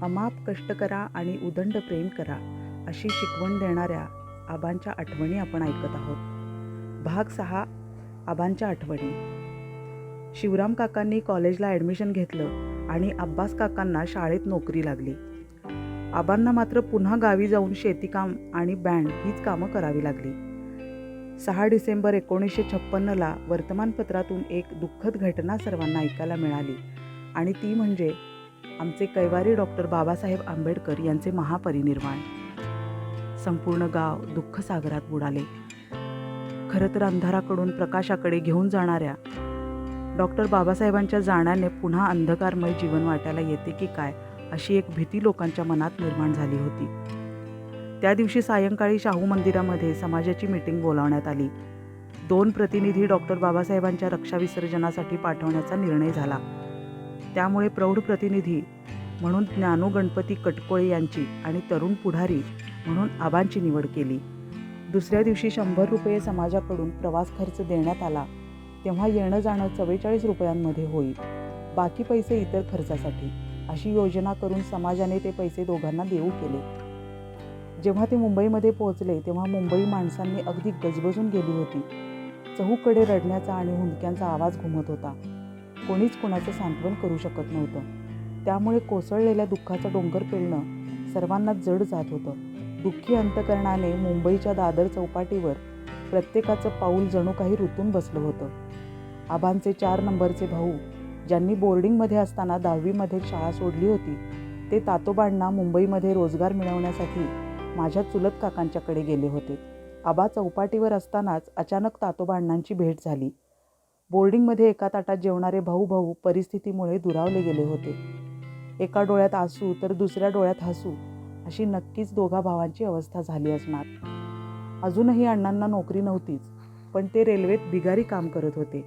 अमाप कष्ट करा आणि उदंड प्रेम करा अशी शिकवण देणाऱ्या आबांच्या आठवणी आपण ऐकत आहोत. भाग 6. आबांच्या आठवणी. शिवराम काकांनी कॉलेजला ॲडमिशन घेतलं आणि अब्बास काकांना शाळेत नोकरी लागली. आबांना मात्र पुन्हा गावी जाऊन शेतीकाम आणि बँड हीच कामं करावी लागली. 6 डिसेंबर 1956ला वर्तमानपत्रातून एक दुःखद घटना सर्वांना ऐकायला मिळाली आणि ती म्हणजे आमचे कैवारी डॉक्टर बाबासाहेब आंबेडकर यांचे महापरिनिर्वाण. संपूर्ण गाव दुःखसागरात बुडाले. खरं तर अंधाराकडून प्रकाशाकडे घेऊन जाणाऱ्या डॉक्टर बाबासाहेबांच्या जाण्याने पुन्हा अंधकारमय जीवन वाटायला येते की काय अशी एक भीती लोकांच्या मनात निर्माण झाली होती. त्या दिवशी सायंकाळी शाहू मंदिरामध्ये समाजाची मीटिंग बोलावण्यात आली. 2 प्रतिनिधी डॉक्टर बाबासाहेबांच्या रक्षा विसर्जनासाठी पाठवण्याचा निर्णय झाला. त्यामुळे प्रौढ प्रतिनिधी म्हणून ज्ञानू गणपती कटकोळे यांची आणि तरुण पुढारी म्हणून आबांची निवड केली. दुसऱ्या दिवशी 100 रुपये समाजाकडून प्रवास खर्च देण्यात आला. तेव्हा येणं जाणं 44 रुपयांमध्ये होईल, बाकी पैसे इतर खर्चासाठी अशी योजना करून समाजाने ते पैसे दोघांना देऊ केले. जेव्हा ते मुंबईमध्ये पोहोचले तेव्हा मुंबई माणसांनी अगदी गजबजून गेली होती. चहूकडे रडण्याचा आणि हुंदक्यांचा आवाज घुमत होता. कोणीच कोणाचं सांत्वन करू शकत नव्हतं. त्यामुळे कोसळलेल्या दुःखाचा डोंगर पेलणं सर्वांना जड जात होतं. दुःखी अंतकरणाने मुंबईच्या दादर चौपाटीवर प्रत्येकाचं पाऊल जणू काही रुतून बसलं होतं. आबांचे 4 नंबरचे भाऊ, ज्यांनी बोर्डिंगमध्ये असताना 10वीमध्ये शाळा सोडली होती, ते तातोबांना मुंबईमध्ये रोजगार मिळवण्यासाठी माझ्या चुलत काकांच्याकडे गेले होते. आबा चौपाटीवर असतानाच अचानक तातोबांनांची भेट झाली. बोर्डिंगमध्ये एका ताटात जेवणारे भाऊ परिस्थितीमुळे दुरावले गेले होते. एका डोळ्यात आसू तर दुसऱ्या डोळ्यात हसू अशी नक्कीच दोघा भावांची अवस्था झाली असणार. अजूनही अण्णांना नोकरी नव्हतीच, पण ते रेल्वेत बिगारी काम करत होते.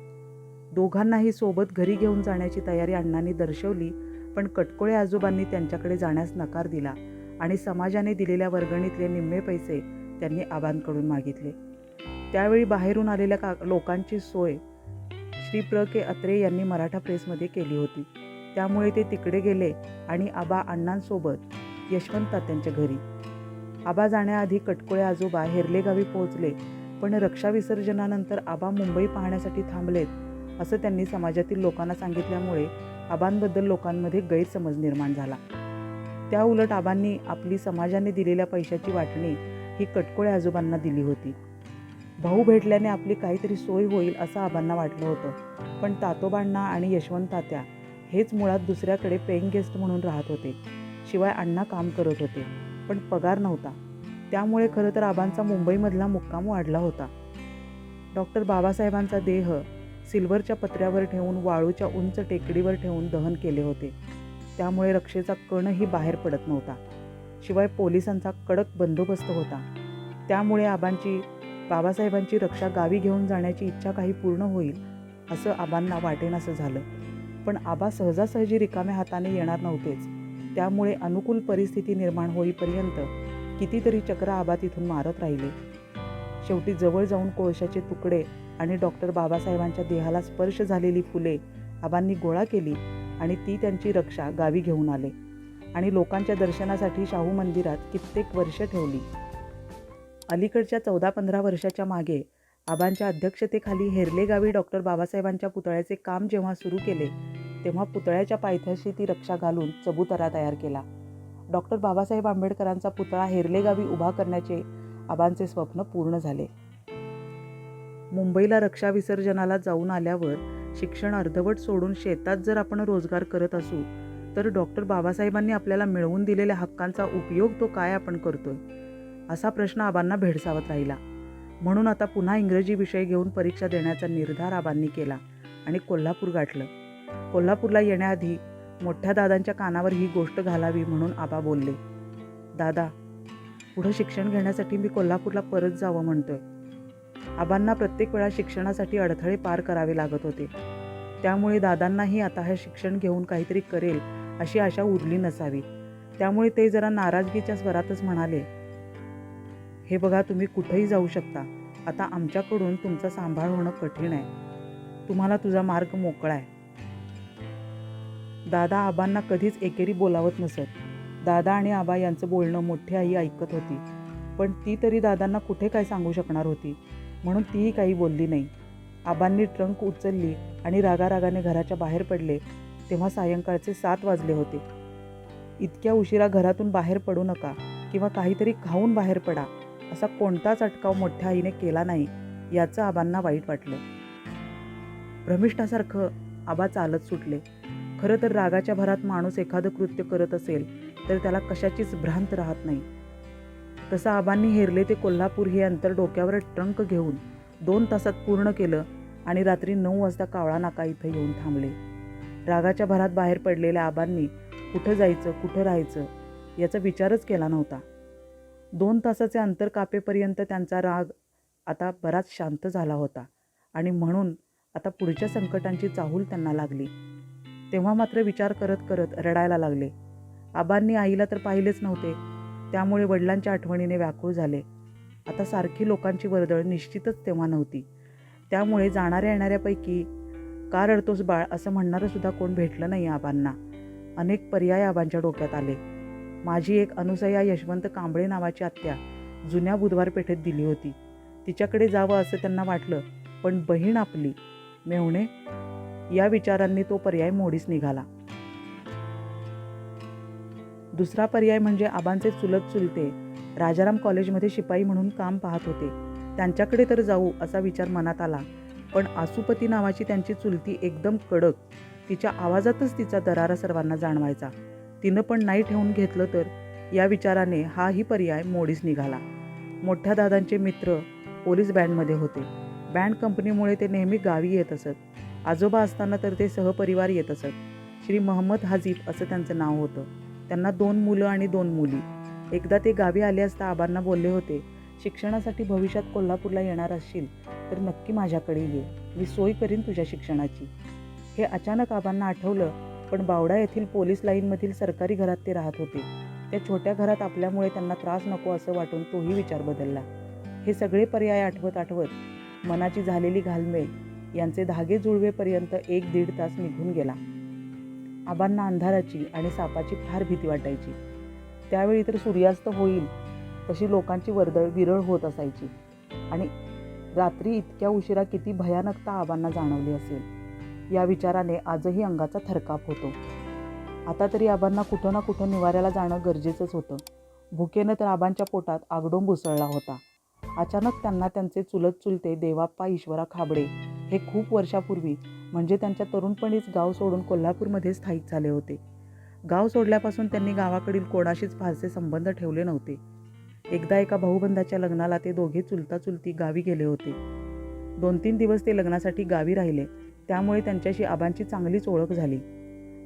दोघांनाही सोबत घरी घेऊन जाण्याची तयारी अण्णांनी दर्शवली, पण कटकोळे आजोबांनी त्यांच्याकडे जाण्यास नकार दिला आणि समाजाने दिलेल्या वर्गणीतले निम्मे पैसे त्यांनी आबांकडून मागितले. त्यावेळी बाहेरून आलेल्या लोकांची सोय श्री प्र. के. अत्रे यांनी मराठा प्रेसमध्ये केली होती. त्यामुळे ते तिकडे गेले आणि आबा अण्णांसोबत यशवंत तात्यांच्या घरी. आबा जाण्याआधी कटकोळे आजोबा हेर्ले गावी पोहोचले, पण रक्षा विसर्जनानंतर आबा मुंबई पाहण्यासाठी थांबलेत असं त्यांनी समाजातील लोकांना सांगितल्यामुळे आबांबद्दल लोकांमध्ये गैरसमज निर्माण झाला. त्या उलट आबांनी आपली समाजाने दिलेल्या पैशाची वाटणी ही कटकोळे आजोबांना दिली होती. भाऊ भेटल्याने आपली काहीतरी सोय होईल असं आबांना वाटलं होतं, पण तातोबांना आणि यशवंत तात्या हेच मुळात दुसऱ्याकडे पेईंग गेस्ट म्हणून राहत होते. शिवाय अण्णा काम करत होते, पण पगार नव्हता. त्यामुळे खरं तर आबांचा मुंबईमधला मुक्काम वाढला होता. डॉक्टर बाबासाहेबांचा देह सिल्वरच्या पत्र्यावर ठेवून वाळूच्या उंच टेकडीवर ठेवून दहन केले होते. त्यामुळे रक्षेचा कणही बाहेर पडत नव्हता. शिवाय पोलिसांचा कडक बंदोबस्त होता. त्यामुळे बाबासाहेबांची रक्षा गावी घेऊन जाण्याची इच्छा काही पूर्ण होईल असं आबांना वाटेनासं झालं. पण आबा सहजासहजी रिकाम्या हाताने येणार नव्हतेच. त्यामुळे अनुकूल परिस्थिती निर्माण होईपर्यंत कितीतरी चक्र आबा तिथून मारत राहिले. शेवटी जवळ जाऊन कोळशाचे तुकडे आणि डॉक्टर बाबासाहेबांच्या देहाला स्पर्श झालेली फुले आबांनी गोळा केली आणि ती त्यांची रक्षा गावी घेऊन आले आणि लोकांच्या दर्शनासाठी शाहू मंदिरात कित्येक वर्ष ठेवली. अलीकडच्या 14-15 वर्षाच्या मागे आबांच्या अध्यक्षतेखाली हेर्ले गावी डॉक्टर बाबासाहेबांच्या पुतळ्याचे काम जेव्हा सुरू केले, तेव्हा पुतळ्याच्या पायथ्याशी ती रक्षा घालून चबुतरा तयार केला. डॉक्टर बाबासाहेब आंबेडकरांचा पुतळा हेर्ले गावी उभा करण्याचे आबांचे स्वप्न पूर्ण झाले. मुंबईला रक्षा विसर्जनाला जाऊन आल्यावर शिक्षण अर्धवट सोडून शेतात जर आपण रोजगार करत असू, तर डॉक्टर बाबासाहेबांनी आपल्याला मिळवून दिलेल्या हक्कांचा उपयोग तो काय आपण करतोय असा प्रश्न आबांना भेडसावत राहिला. म्हणून आता पुन्हा इंग्रजी विषय घेऊन परीक्षा देण्याचा निर्धार आबांनी केला आणि कोल्हापूर गाठलं. कोल्हापूरला येण्याआधी मोठ्या दादांच्या कानावर ही गोष्ट घालावी म्हणून आबा बोलले, दादा, पुढं शिक्षण घेण्यासाठी मी कोल्हापूरला परत जावं म्हणतोय. आबांना प्रत्येक वेळा शिक्षणासाठी अडथळे पार करावे लागत होते. त्यामुळे दादांनाही आता हे शिक्षण घेऊन काहीतरी करेल अशी आशा उरली नसावी. त्यामुळे ते जरा नाराजगीच्या स्वरातच म्हणाले, हे बघा, तुम्ही कुठेही जाऊ शकता. आता आमच्याकडून तुमचा सांभाळ होणं कठीण आहे. तुम्हाला तुझा मार्ग मोकळा आहे. दादा आबांना कधीच एकेरी बोलावत नसत. दादा आणि आबा यांचं बोलणं मोठी आई ऐकत होती, पण ती तरी दादांना कुठे काय सांगू शकणार होती, म्हणून तीही काही बोलली नाही. आबांनी ट्रंक उचलली आणि रागारागाने घराच्या बाहेर पडले तेव्हा सायंकाळचे 7 वाजले होते. इतक्या उशिरा घरातून बाहेर पडू नका किंवा काहीतरी खाऊन बाहेर पडा असा कोणताच अटकाव मोठ्या आईने केला नाही याचं आबांना वाईट वाटलं. भ्रमिष्ठासारखं आबा चालत सुटले. खरं तर रागाच्या भरात माणूस एखादं कृत्य करत असेल तर त्याला कशाचीच भ्रांत राहत नाही. तसं आबांनी हेरले ते कोल्हापूर हे अंतर डोक्यावर ट्रंक घेऊन 2 तासात पूर्ण केलं आणि रात्री 9 वाजता कावळा नाका इथं येऊन थांबले. रागाच्या भरात बाहेर पडलेल्या आबांनी कुठं जायचं कुठं राहायचं याचा विचारच केला नव्हता. 2 तासाचे अंतर कापेपर्यंत त्यांचा राग आता बराच शांत झाला होता आणि म्हणून आता पुढच्या संकटांची चाहूल त्यांना लागली. तेव्हा मात्र विचार करत करत रडायला लागले. आबांनी आईला तर पाहिलेच नव्हते, त्यामुळे वडिलांच्या आठवणीने व्याकुळ झाले. आता सारखी लोकांची वर्दळ निश्चितच तेव्हा नव्हती, त्यामुळे जाणाऱ्या येणाऱ्यापैकी का रडतोस बाळ असं म्हणणारं सुद्धा कोण भेटलं नाही आबांना. अनेक पर्याय आबांच्या डोक्यात आले. माझी एक अनुसया यशवंत कांबळे नावाची आत्या जुन्या बुधवार पेठेत दिली होती, तिच्याकडे जावं असं त्यांना वाटलं, पण बहीण आपली मेहुणे या विचारांनी तो पर्याय मोडीच निघाला. दुसरा पर्याय म्हणजे आबांचे चुलत चुलते राजाराम कॉलेजमध्ये शिपाई म्हणून काम पाहत होते, त्यांच्याकडे तर जाऊ असा विचार मनात आला. पण आसुपती नावाची त्यांची चुलती एकदम कडक, तिच्या आवाजातच तिचा दरारा सर्वांना जाणवायचा. तिनं पण नाही ठेवून घेतलं तर या विचाराने हाही पर्याय मोडीच निघाला. मोठ्या दादांचे मित्र पोलीस बँडमध्ये होते. बँड कंपनीमुळे ते नेहमी गावी येत असत. आजोबा असताना तर ते सहपरिवार येत असत. श्री महम्मद हाजीफ असं त्यांचं नाव होतं. त्यांना 2 मुलं आणि 2 मुली. एकदा ते गावी आले असता आबांना बोलले होते, शिक्षणासाठी भविष्यात कोल्हापूरला येणार असशील तर नक्की माझ्याकडे ये, मी सोय करीन तुझ्या शिक्षणाची. हे अचानक आबांना आठवलं, पण बावडा येथील पोलीस लाईनमधील सरकारी घरात ते राहत होते. त्या छोट्या घरात आपल्यामुळे त्यांना त्रास नको असं वाटून तोही विचार बदलला. हे सगळे पर्याय आठवत आठवत मनाची झालेली घालमेल यांचे धागे जुळवेपर्यंत 1-1.5 तास निघून गेला. आबांना अंधाराची आणि सापाची फार भीती वाटायची. त्यावेळी तर सूर्यास्त होईल तशी लोकांची वर्दळ विरळ होत असायची आणि रात्री इतक्या उशिरा किती भयानकता आबांना जाणवली असेल या विचाराने आजही अंगाचा थरकाप होतो. आता तरी आबांना कुठं ना कुठं निवाऱ्याला जाणं गरजेचंच होतं. भुकेनं तर आबांच्या पोटात आगडोंब उसळला होता. अचानक त्यांना त्यांचे चुलत चुलते देवाप्पा ईश्वरा खाबडे हे खूप वर्षापूर्वी म्हणजे त्यांच्या तरुणपणीच गाव सोडून कोल्हापूरमध्ये स्थायिक झाले होते. गाव सोडल्यापासून त्यांनी गावाकडील कोणाशीच फारसे संबंध ठेवले नव्हते. एकदा एका भाऊबंधाच्या लग्नाला ते दोघे चुलता चुलती गावी गेले होते. 2-3 दिवस ते लग्नासाठी गावी राहिले, त्यामुळे त्यांच्याशी आबांची चांगलीच ओळख झाली.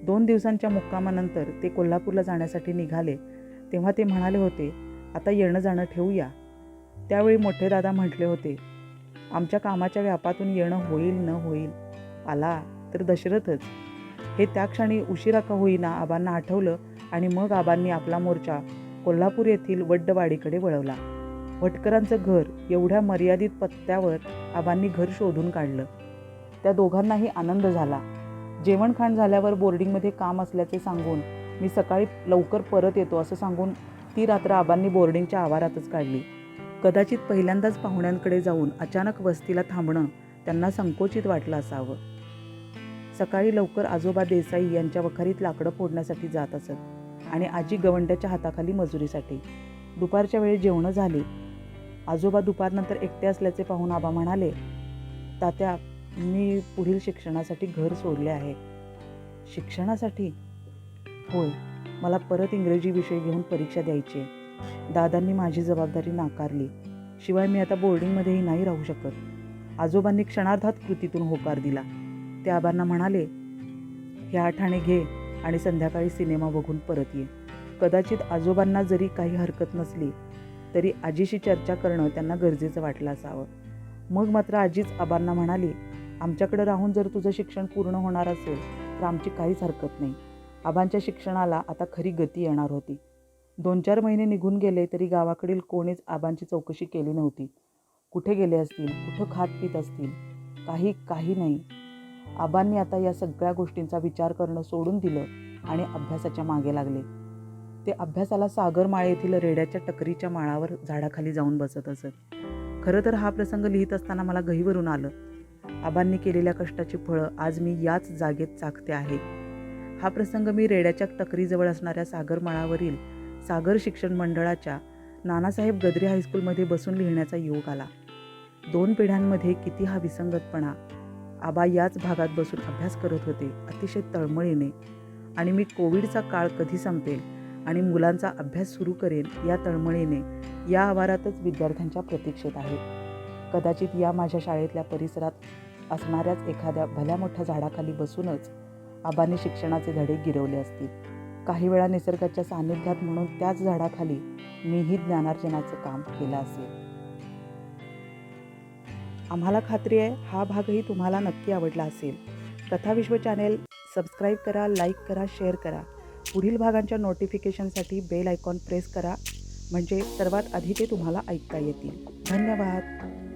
2 दिवसांच्या मुक्कामानंतर ते कोल्हापूरला जाण्यासाठी निघाले तेव्हा ते म्हणाले होते, आता येणं जाणं ठेवूया. त्यावेळी मोठे दादा म्हटले होते, आमच्या कामाच्या व्यापातून येणं होईल न होईल, आला तर दशरथच. हे त्या क्षणी उशिरा का होईना आबांना आठवलं आणि मग आबांनी आपला मोर्चा कोल्हापूर येथील वड्डवाडीकडे वळवला. भटकरांचं घर एवढ्या मर्यादित पत्त्यावर आबांनी घर शोधून काढलं. त्या दोघांनाही आनंद झाला. जेवणखाण झाल्यावर बोर्डिंगमध्ये काम असल्याचे सांगून मी सकाळी लवकर परत येतो असं सांगून ती रात्र आबांनी बोर्डिंगच्या आवारातच काढली. कदाचित पहिल्यांदाच पाहुण्यांकडे जाऊन अचानक वस्तीला थांबणं त्यांना संकोचित वाटलं असावं. सकाळी लवकर आजोबा देसाई यांच्या वखारीत लाकडं फोडण्यासाठी जात असत आणि आजी गवंड्याच्या हाताखाली मजुरीसाठी. दुपारच्या वेळी जेवणं झाली. आजोबा दुपारनंतर एकटे असल्याचे पाहून आबा म्हणाले, तात्या, मी पुढील शिक्षणासाठी घर सोडले आहे. शिक्षणासाठी? होय, मला परत इंग्रजी विषय घेऊन परीक्षा द्यायची आहे. दादांनी माझी जबाबदारी नाकारली. शिवाय मी आता बोर्डिंगमध्येही नाही राहू शकत. आजोबांनी क्षणार्धात कृतीतून होकार दिला. ते आबांना म्हणाले, हे 8 आणे घे आणि संध्याकाळी सिनेमा बघून परत ये. कदाचित आजोबांना जरी काही हरकत नसली तरी आजीशी चर्चा करणं त्यांना गरजेचं वाटलं असावं. मग मात्र आजीच आबांना म्हणाली, आमच्याकडे राहून जर तुझं शिक्षण पूर्ण होणार असेल तर आमची काहीच हरकत नाही. आबांच्या शिक्षणाला आता खरी गती येणार होती. 2-4 महिने निघून गेले तरी गावाकडील कोणीच आबांची चौकशी केली नव्हती. कुठे गेले असतील, कुठं खात पीत असतील, काही नाही. आबांनी आता या सगळ्या गोष्टींचा विचार करणं सोडून दिलं आणि अभ्यासाच्या मागे लागले. ते अभ्यासाला सागरमाळे येथील रेड्याच्या टकरीच्या माळावर झाडाखाली जाऊन बसत असत. खरं तर हा प्रसंग लिहित असताना मला गहिवरून आलं. आबांनी केलेल्या कष्टाची फळं आज मी याच जागेत चाखते आहे. हा प्रसंग मी रेड्याच्या टकरीजवळ असणाऱ्या सागरमाळावरील सागर शिक्षण मंडळाच्या नानासाहेब गद्रे हायस्कूलमध्ये बसून लिहिण्याचा योग आला. 2 पिढ्यांमध्ये किती हा विसंगतपणा. आबा याच भागात बसून अभ्यास करत होते, अतिशय तळमळीने. आणि मी कोविडचा काळ कधी संपेल आणि मुलांचा अभ्यास सुरू करेन या तळमळीने, या आवारातच विद्यार्थ्यांच्या प्रतीक्षेत आहे. कदाचित या माझ्या शाळेतल्या परिसरात असणाऱ्याच एखाद्या भल्या मोठ्या झाडाखाली बसूनच आबांनी शिक्षणाचे धडे गिरवले असतील. काही वेळा निसर्गाच्या सान्निध्यात म्हणून त्याच झाडाखाली मीही ज्ञानार्जनाचं काम केलं असेल. आम्हाला खात्री आहे हा भागही तुम्हाला नक्की आवडला असेल. कथाविश्व चॅनेल सबस्क्राईब करा, लाईक करा, शेअर करा. पुढील भागांच्या नोटिफिकेशनसाठी बेल आयकॉन प्रेस करा, म्हणजे सर्वात आधी ते तुम्हाला ऐकता येतील. धन्यवाद.